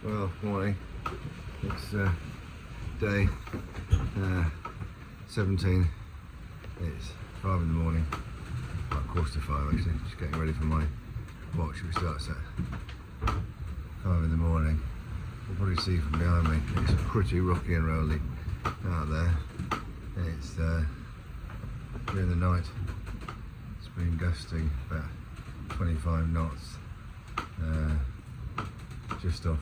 Well, morning. It's day 17. It's 5 in the morning, about 4:45 actually. Just getting ready for my watch, which starts at 5 in the morning. You'll probably see from behind me, it's pretty rocky and rolly out there. It's during the night, it's been gusting about 25 knots, just off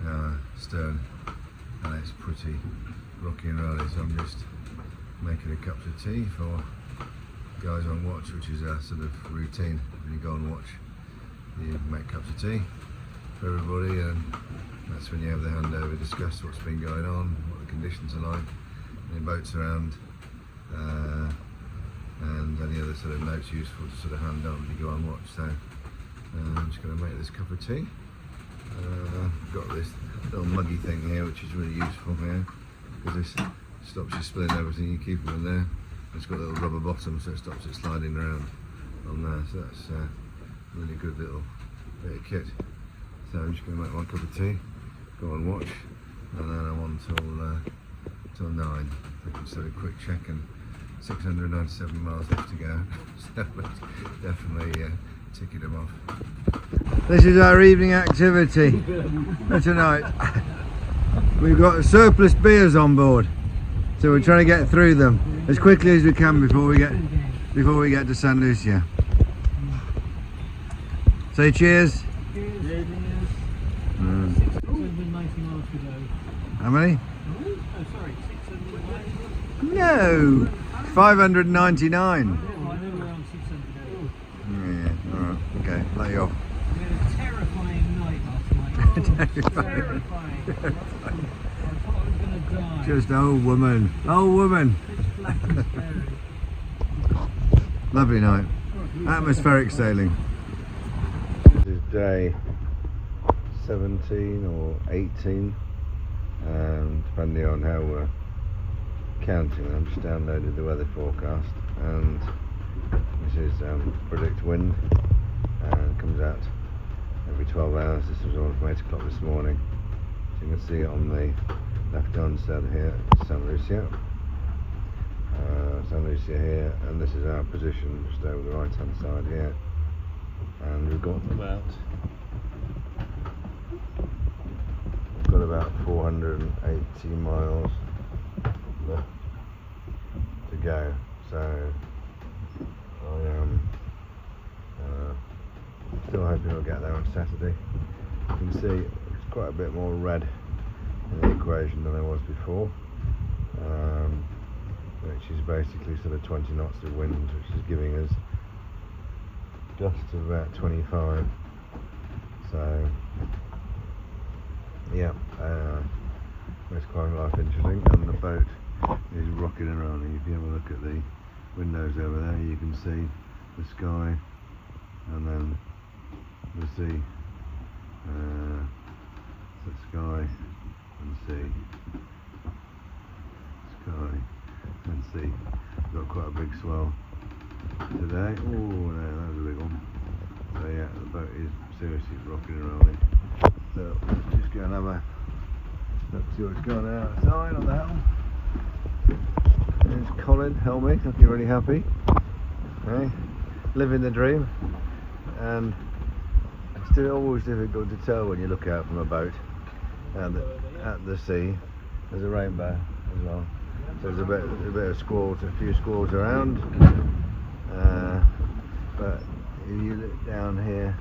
our stern, and it's pretty rocky and rolly, so I'm just making a cup of tea for guys on watch, which is our sort of routine. When you go on watch, you make cups of tea for everybody, and that's when you have the handover, discuss what's been going on, what the conditions are like, any boats around, and any other sort of notes useful to sort of hand on when you go on watch. So I'm just going to make this cup of tea. I've got this little muggy thing here, which is really useful here, because this stops you spilling everything. You keep it in there. It's got a little rubber bottom, so it stops it sliding around on there. So that's a really good little bit of kit. So I'm just going to make one cup of tea, go on watch, and then I'm on till 9. I can sort of quick check, and 697 miles left to go. So definitely ticking them off. This is our evening activity tonight. We've got surplus beers on board, so we're trying to get through them as quickly as we can before we get to St Lucia. Say cheers. Cheers. 690 miles to go. How many? Oh, sorry, 690. No, 599. Oh, I know we're on 600 to go. Yeah, alright, okay, let you off. We had a terrifying night last night. Terrifying. I thought I was going to die. Just old woman. Pitch black and scary. Lovely night. Atmospheric sailing. This is day 17 or 18, depending on how we're counting. I've just downloaded the weather forecast, and this is predict wind, and it comes out every 12 hours. This was on from 8 o'clock this morning. So you can see it on the left hand side here, St Lucia. St Lucia here, and this is our position just over the right hand side here, and we've got about 480 miles left to go. So I am still hoping I'll get there on Saturday. You can see it's quite a bit more red in the equation than there was before, which is basically sort of 20 knots of wind, which is giving us gusts of about 25. So yeah, makes quite life interesting, and the boat is rocking and rolling. If you have a look at the windows over there, you can see the sky, and then the sea, the sky and sea, sky and sea. We've got quite a big swell today. Oh no, that was a big one. So yeah, the boat is seriously rocking and rolling. So let's just go and have a look, see what's going on outside on the helm. There's Colin helming, looking really happy. Okay. Living the dream. And it's still always difficult to tell when you look out from a boat at the sea. There's a rainbow as well. So there's a bit of squalls, a few squalls around. But if you look down here,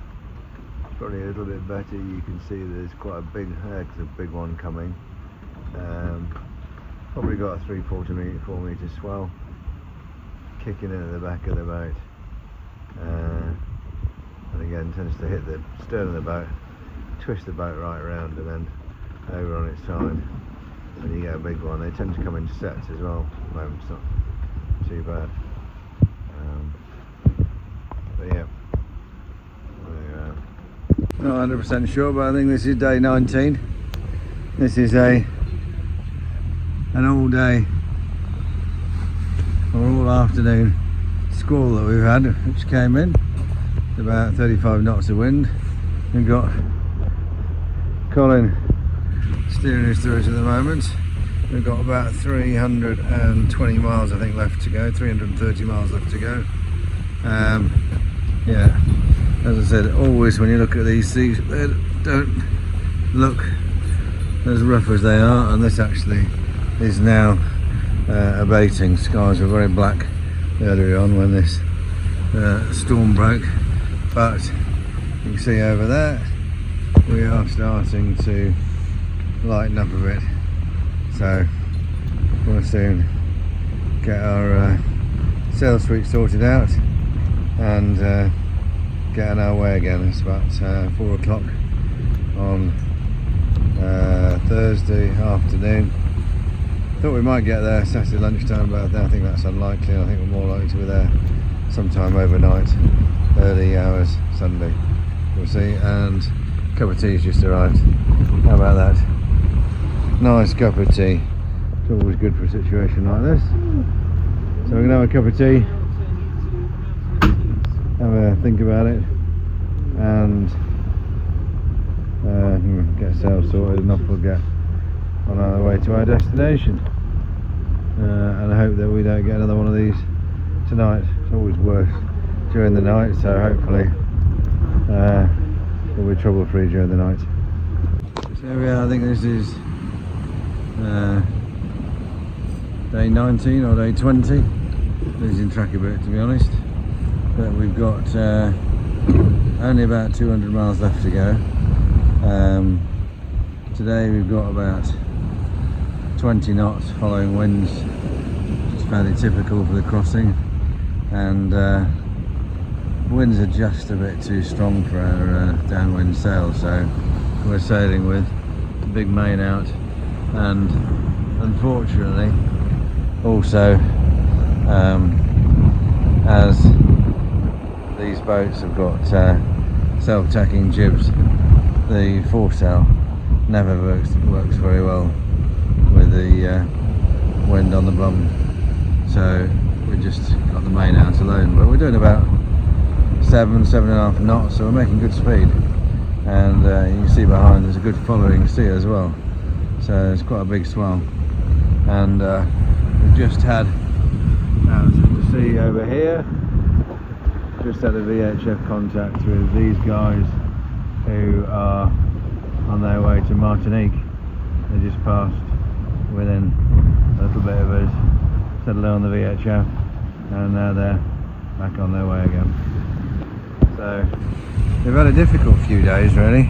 probably a little bit better. You can see there's quite a big one coming. Probably got a 3/4 metre, 4 metre swell kicking in at the back of the boat, and again tends to hit the stern of the boat, twist the boat right around, and then over on its side. When you get a big one, they tend to come in sets as well. At the moment, it's not too bad. But yeah. Not 100% sure, but I think this is day 19. This is an all day or all afternoon squall that we've had, which came in about 35 knots of wind. We've got Colin steering us through it at the moment. We've got about 320 miles I think left to go, 330 miles left to go. Yeah, as I said, always when you look at these seas, they don't look as rough as they are, and this actually is now abating. Skies were very black earlier on when this storm broke, but you can see over there we are starting to lighten up a bit, so we'll soon get our sail suite sorted out and get on our way again. It's about 4 o'clock on Thursday afternoon. Thought we might get there Saturday lunchtime, but I think that's unlikely. I think we're more likely to be there sometime overnight, early hours Sunday. We'll see. And a cup of tea's just arrived. How about that? Nice cup of tea. It's always good for a situation like this. So we're going to have a cup of tea, have a think about it, and get ourselves sorted, and off we'll get on our way to our destination. And I hope that we don't get another one of these tonight. It's always worse during the night, so hopefully we'll be trouble free during the night. So here we are. I think this is day 19 or day 20. Losing track a bit, to be honest, but we've got only about 200 miles left to go. Today we've got about 20 knots following winds, which is fairly typical for the crossing, and winds are just a bit too strong for our downwind sail, so we're sailing with the big main out, and unfortunately also as these boats have got self-tacking jibs, the foresail never works very well with the wind on the bum, so we just got the main out alone, but we're doing about 7.5 knots, so we're making good speed, and you can see behind there's a good following sea as well, so it's quite a big swell. And we've just had out to sea over here, just had a VHF contact with these guys who are on their way to Martinique. They just passed within a little bit of us, settled on the VHF, and now they're back on their way again. So we've had a difficult few days really.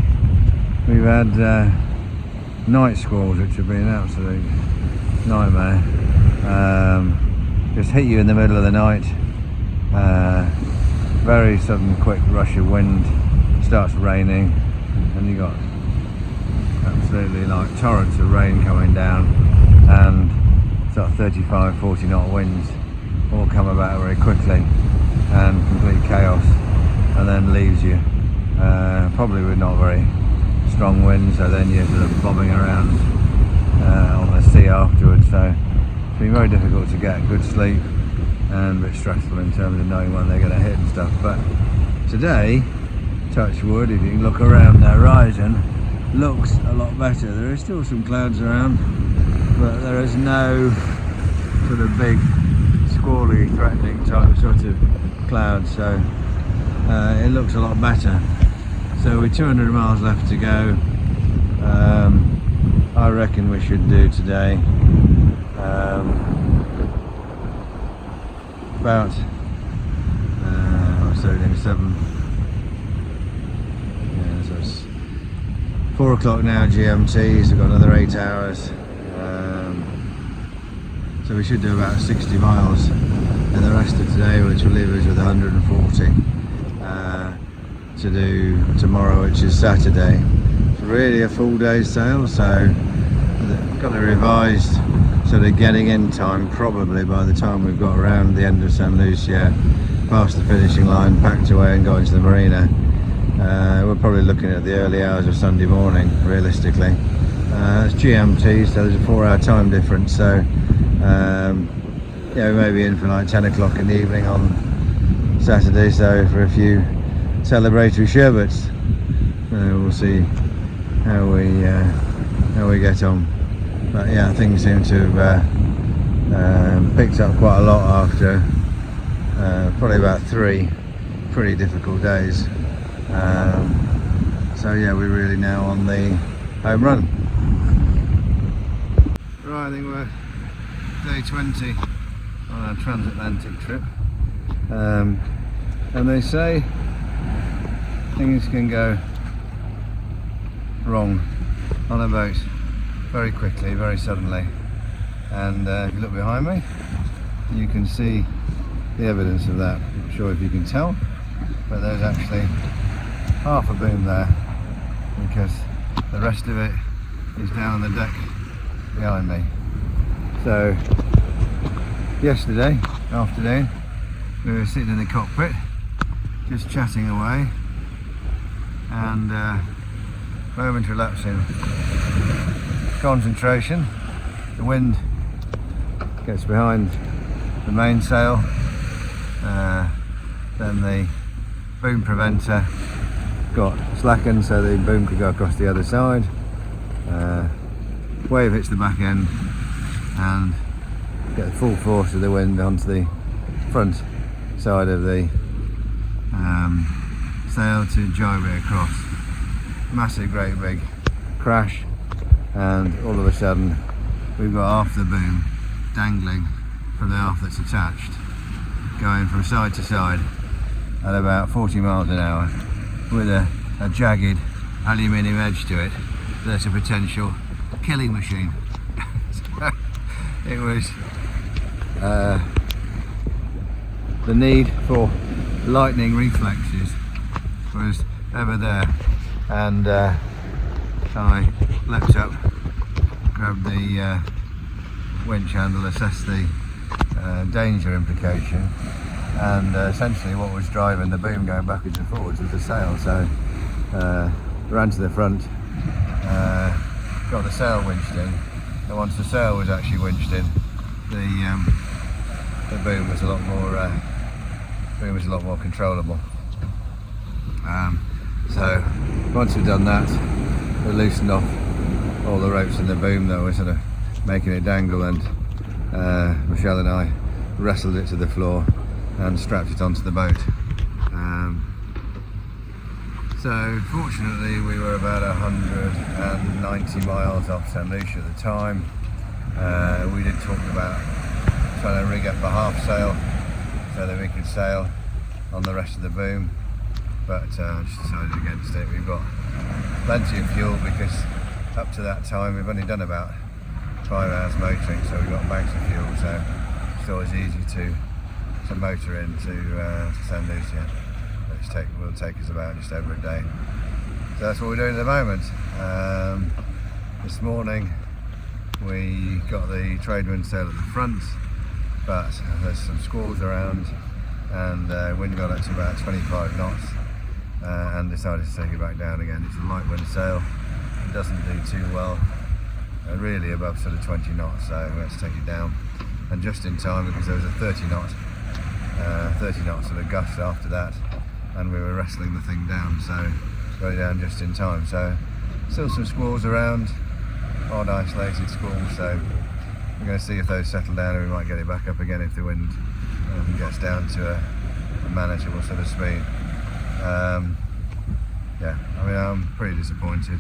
We've had night squalls which have been an absolute nightmare. Just hit you in the middle of the night, very sudden quick rush of wind, starts raining, and you got absolutely like torrents of rain coming down, and sort of 35-40 knot winds all come about very quickly, and complete chaos, and then leaves you probably with not very strong winds, so then you're sort of bobbing around on the sea afterwards. So it's been very difficult to get good sleep, and a bit stressful in terms of knowing when they're going to hit and stuff. But today, touch wood, if you can look around the horizon, looks a lot better. There is still some clouds around, but there is no sort of big squally threatening type sort of clouds, so it looks a lot better. So with 200 miles left to go, I reckon we should do today about so then 7, yeah, so it's 4 o'clock now GMT, so we've got another 8 hours, so we should do about 60 miles in the rest of today, which will leave us with 140 to do tomorrow, which is Saturday. It's really a full day's sail, so got a revised sort of getting in time probably by the time we've got around the end of St Lucia, past the finishing line, packed away and got into the marina. We're probably looking at the early hours of Sunday morning realistically. It's GMT, so there's a 4-hour time difference, so yeah, we may be in for like 10 o'clock in the evening on Saturday, so for a few celebratory sherbets. We'll see how we get on. But yeah, things seem to have picked up quite a lot after probably about 3 pretty difficult days. So yeah, we're really now on the home run. Right, I think we're day 20 on our transatlantic trip, and they say things can go wrong on a boat very quickly, very suddenly, and if you look behind me you can see the evidence of that. I'm not sure if you can tell, but there's actually half a boom there because the rest of it is down on the deck behind me. So yesterday afternoon we were sitting in the cockpit just chatting away, and moment relapsing concentration, the wind gets behind the mainsail, then the boom preventer got slackened so the boom could go across the other side, wave hits the back end and get the full force of the wind onto the front side of the sail to gyrate across. Massive, great big crash, and all of a sudden we've got half the boom dangling from the half that's attached, going from side to side at about 40 miles an hour with a jagged aluminium edge to it that's a potential killing machine. So it was the need for lightning reflexes was ever there, and I leapt up, grabbed the winch handle, assessed the danger implication, and essentially what was driving the boom going backwards and forwards was the sail. So ran to the front, got the sail winched in, and once the sail was actually winched in, the boom was a lot more controllable. So once we'd done that, we loosened off all the ropes in the boom that were sort of making it dangle, and Michelle and I wrestled it to the floor and strapped it onto the boat. So fortunately we were about 190 miles off St Lucia at the time. We did talk about trying to rig up a half sail so that we could sail on the rest of the boom, but just decided against it. We've got plenty of fuel because up to that time we've only done about 5 hours motoring, so we've got bags of fuel, so it's always easy to motor into St Lucia. It will take us about just over a day. So that's what we're doing at the moment. This morning we got the trade wind sail at the front, but there's some squalls around, and wind got up to about 25 knots, and decided to take it back down again. It's a light wind sail. It doesn't do too well, really above sort of 20 knots, so we had to take it down, and just in time because there was a 30 knot sort of gust after that, and we were wrestling the thing down, so got it down just in time. So still some squalls around, odd isolated squalls, so we're going to see if those settle down, and we might get it back up again if the wind gets down to a manageable sort of speed. Yeah, I mean, I'm pretty disappointed,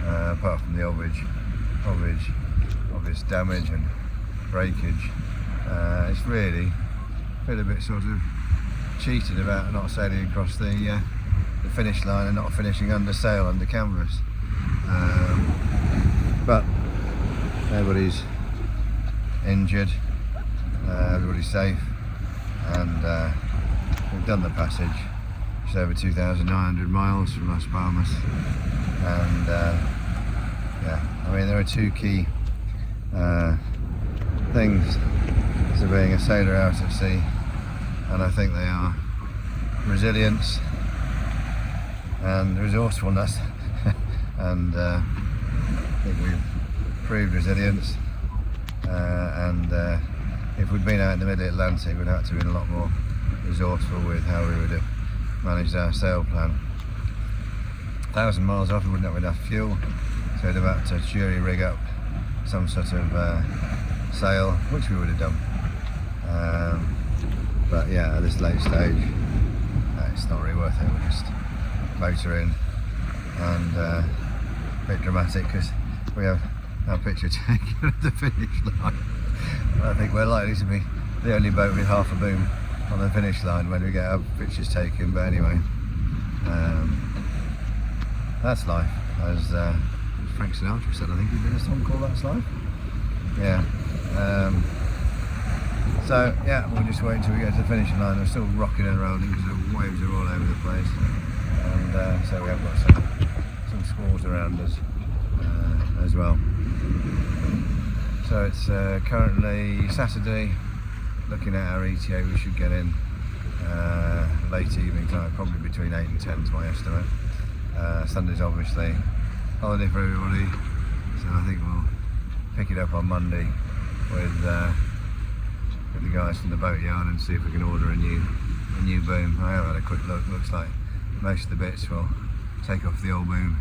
apart from the obvious damage and breakage. It's really feel a bit sort of cheated about not sailing across the finish line and not finishing under sail, under canvas. But everybody's injured, everybody's safe, and we've done the passage. It's over 2,900 miles from Las Palmas, and yeah, I mean, there are 2 key things to being a sailor out at sea, and I think they are resilience and resourcefulness. And I think we've proved resilience, and if we'd been out in the middle Atlantic, we'd have to have been a lot more resourceful with how we would have managed our sail plan. 1,000 miles off, we wouldn't have enough fuel, so we'd have had to jury rig up some sort of sail, which we would have done. But yeah, at this late stage, it's not really worth it. We'll just motor in, and a bit dramatic because we have our picture taken at the finish line. I think we're likely to be the only boat with half a boom on the finish line when we get our pictures taken. But anyway, that's life. As Frank Sinatra said, I think he did a song called That's Life. Yeah. So yeah, we'll just wait until we get to the finishing line. We're still rocking and rolling because the waves are all over the place, and so we have got some squalls around us as well. So it's currently Saturday. Looking at our ETA, we should get in late evening time, probably between 8 and 10 is my estimate. Sunday's obviously holiday for everybody, so I think we'll pick it up on Monday with the guys from the boat yard and see if we can order a new boom. I have had a quick look. Looks like most of the bits will take off the old boom.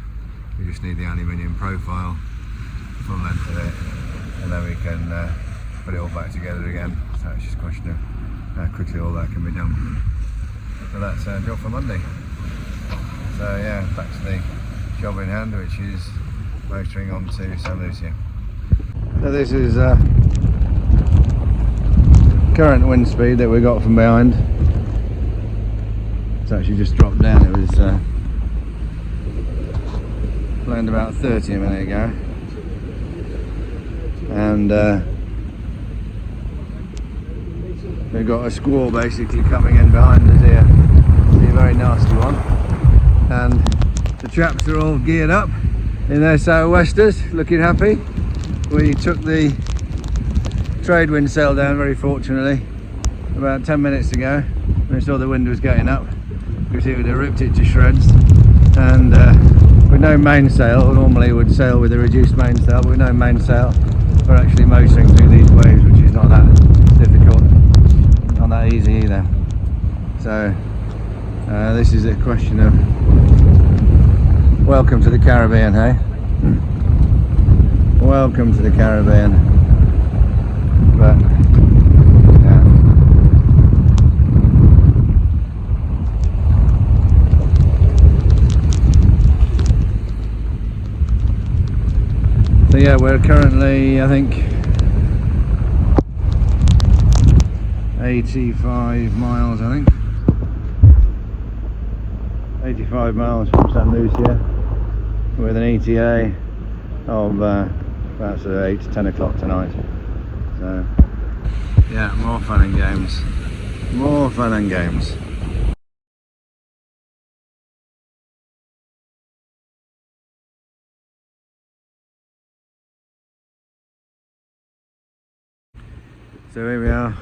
We just need the aluminium profile, full length of it, and then we can put it all back together again. So it's just a question of how quickly all that can be done. So that's our job for Monday. So yeah, back to the job in hand, which is motoring on to St Lucia. So this is current wind speed that we got from behind. It's actually just dropped down. It was planned about 30 a minute ago, and we've got a squall basically coming in behind us here. It's a very nasty one, and the chaps are all geared up in their sou'westers, looking happy. We took the trade wind sail down, very fortunately, about 10 minutes ago when we saw the wind was getting up, because it would have ripped it to shreds. And with no mainsail, normally would sail with a reduced mainsail, but with no mainsail, we're actually motoring through these waves, which is not that difficult, not that easy either. So this is a question of welcome to the Caribbean, hey? Welcome to the Caribbean. But yeah. So yeah, we're currently, I think, 85 miles, I think. 85 miles from St Lucia with an ETA of about sort of 8 to 10 o'clock tonight. So yeah, more fun and games. More fun and games. So here we are.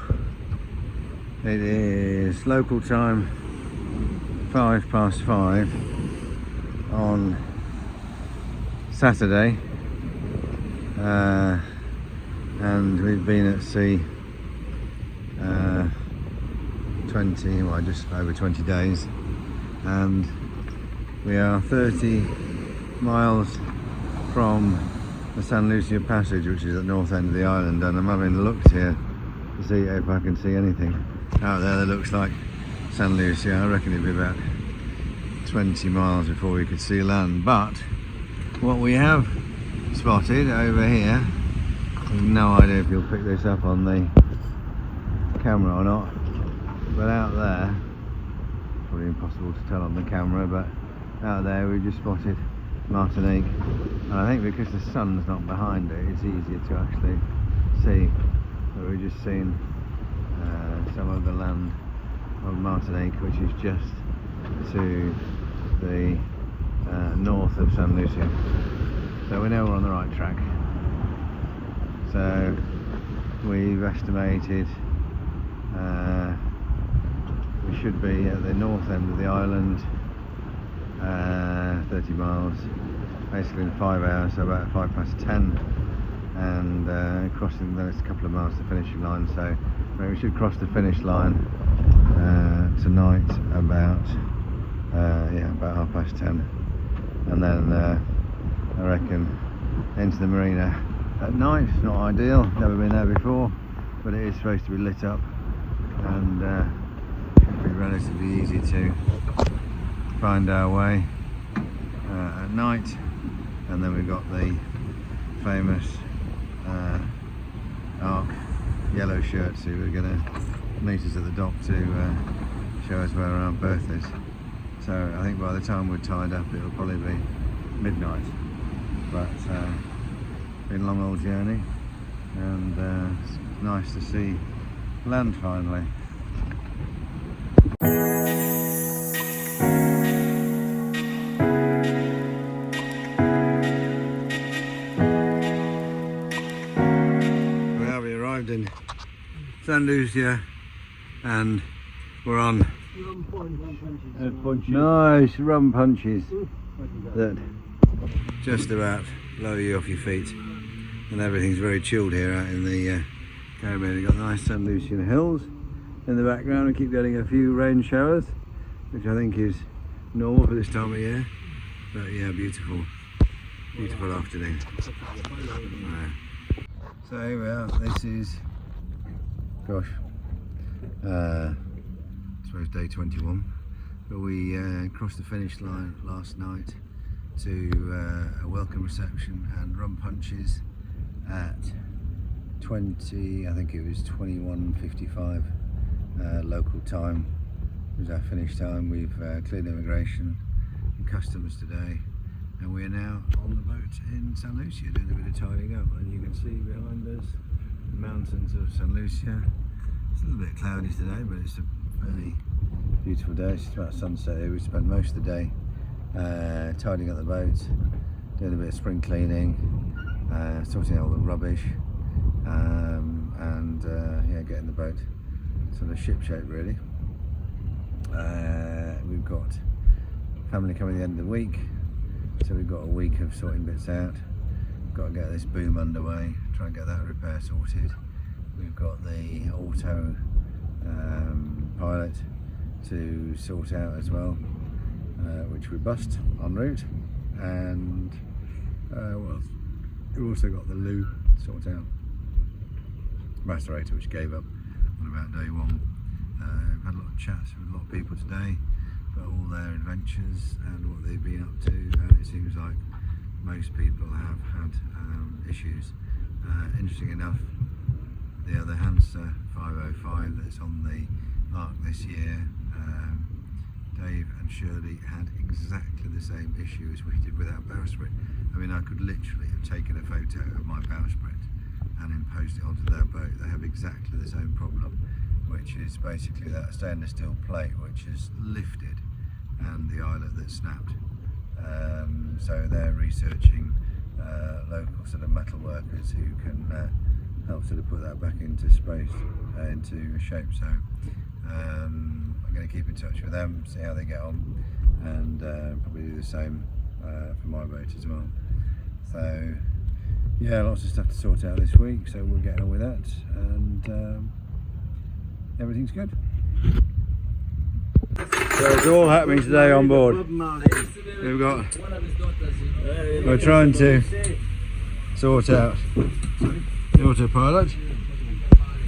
It is local time 5:05 on Saturday, and we've been at sea just over 20 days, and we are 30 miles from the St Lucia Passage, which is at the north end of the island, and I'm having looked here to see if I can see anything out there that looks like St Lucia. I reckon it'd be about 20 miles before we could see land, but what we have spotted over here, I have no idea if you'll pick this up on the camera or not, but out there, probably impossible to tell on the camera, but out there we just spotted Martinique, and I think because the sun's not behind it, it's easier to actually see. But we've just seen some of the land of Martinique, which is just to the north of St Lucia. So we know we're on the right track. So we've estimated we should be at the north end of the island, 30 miles, basically in 5 hours, so about 10:05, and crossing the next couple of miles to the finishing line. So we should cross the finish line tonight about 10:30. and then I reckon into the marina at night. It's not ideal, never been there before, but it is supposed to be lit up and should be relatively easy to find our way at night. And then we've got the famous ARC yellow shirts who are going to meet us at the dock to show us where our berth is. So I think by the time we're tied up it'll probably be midnight, but been a long old journey, and it's nice to see land finally. Well, we arrived in St Lucia and we're on nice rum punches that just about blow you off your feet, and everything's very chilled here out in the Caribbean. You've got nice St Lucian hills in the background. We keep getting a few rain showers, which I think is normal for this time of year, but yeah, beautiful afternoon. So here we are. This is, gosh, I suppose day 21, but we crossed the finish line last night to a welcome reception and rum punches at 20, I think it was 21:55 local time was our finish time. We've cleared immigration and customs today, and we are now on the boat in St Lucia doing a bit of tidying up. And you can see behind us the mountains of St Lucia. It's a little bit cloudy today, but it's a very beautiful day. It's about sunset here. We spent most of the day tidying up the boat, doing a bit of spring cleaning, sorting out all the rubbish, and yeah, getting the boat sort of ship shape really. We've got family coming at the end of the week, so we've got a week of sorting bits out. Got to get this boom underway, try and get that repair sorted. We've got the auto pilot to sort out as well, which we bust en route, and well, we've also got the loo to sort out, macerator, which gave up on about day one. We've had a lot of chats with a lot of people today about all their adventures and what they've been up to, and it seems like most people have had issues. Interesting enough, the other Hansa 505 that's on the ARC this year, Dave and Shirley had exactly the same issue as we did with our bowsprit. I mean, I could literally have taken a photo of my bowsprit and imposed it onto their boat. They have exactly the same problem, which is basically that stainless steel plate which is lifted and the eyelet that snapped. So they're researching local sort of metal workers who can help sort of put that back into space, into shape. So I'm going to keep in touch with them, see how they get on, and probably do the same for my boat as well. So yeah, lots of stuff to sort out this week, so we're getting on with that, and everything's good. So it's all happening today on board. We're trying to sort out the autopilot,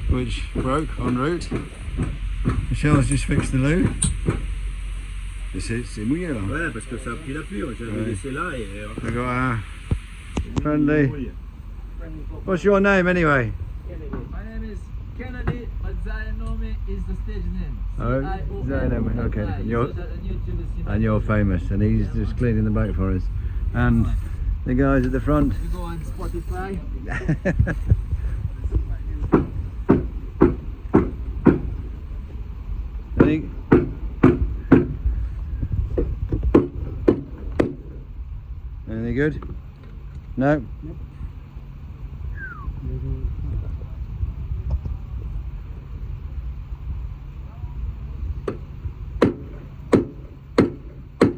which broke en route. Michelle's just fixed the loo. C'est mouillé là. Ouais, parce que ça a pris la pluie, j'avais laissé là et... We got our friendly. What's your name anyway? My name is Kennedy, but Zainome is the stage name. Oh, Zainome, okay. And you're famous, and he's just cleaning the boat for us. And the guys at the front. You go on Spotify. Anything good? No? Nope.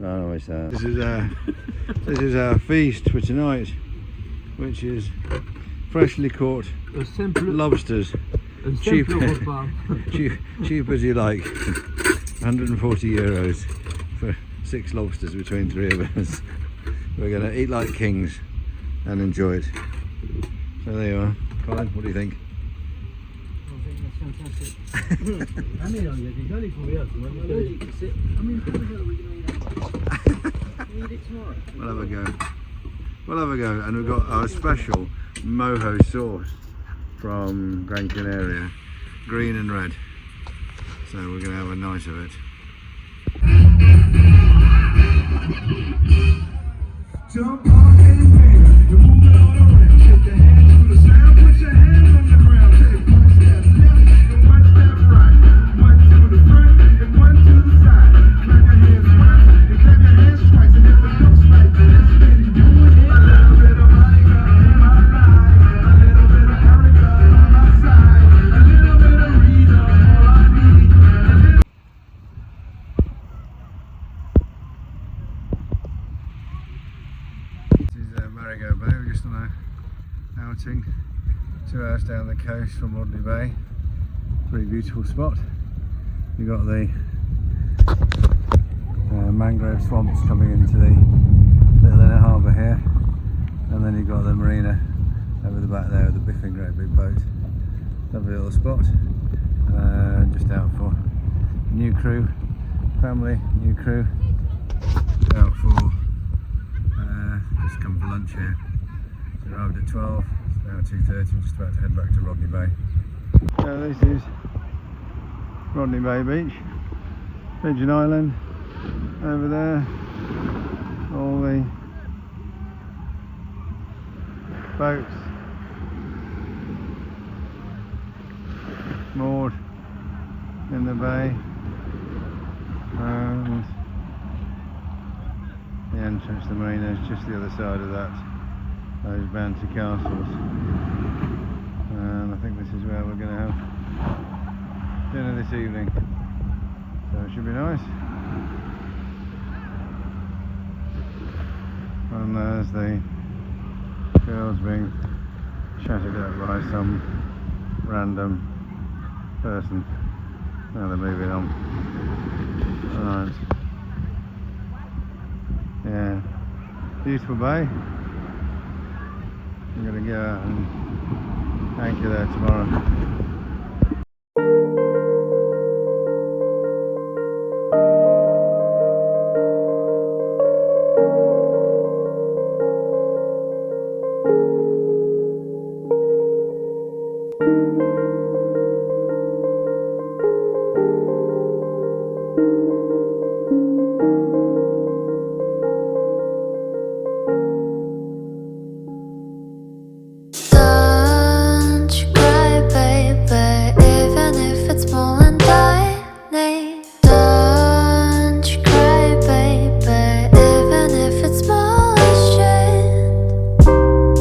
Oh, it's that. This is our feast for tonight, which is freshly caught lobsters, cheap, cheap as you like. 140 euros for 6 lobsters between 3 of us. We're going to eat like kings and enjoy it. So there you are. Colin, what do you think? I think that's fantastic. I mean, you can only call me up. You can sit. I mean, what the hell are we going to eat? We'll eat it tomorrow. We'll have a go. We'll have a go. And we've got our special mojo sauce from Gran Canaria. Green and red. So we're going to have a night of it. Jump on and dance, you're moving all around. Shake your hands to the sound, put your hands on the ground. Take one step left and one step right. One to the front and one to the side. Clap your hands once and clap your hands twice. And if it looks like this, then you doing it. A little bit of Monica in my life, a little bit of Erica on my side, a little bit of Rita, all I need. Marigot Bay, we're just on an outing 2 hours down the coast from Rodney Bay. Pretty beautiful spot. You've got the mangrove swamps coming into the little inner harbour here, and then you've got the marina over the back there with the biffing great big boat. Lovely little spot, just out for new crew, family, new crew, out for just come for lunch here. So arrived at 12, it's now 2:30, we're just about to head back to Rodney Bay. So this is Rodney Bay Beach, Pigeon Island, over there, all the boats moored in the bay, and the entrance to the marina is just the other side of that, those bouncy castles, and I think this is where we're going to have dinner this evening, so it should be nice. And there's the girls being chatted up by some random person. Now they're moving on. Right. Yeah, beautiful bay. I'm going to go out and anchor there tomorrow.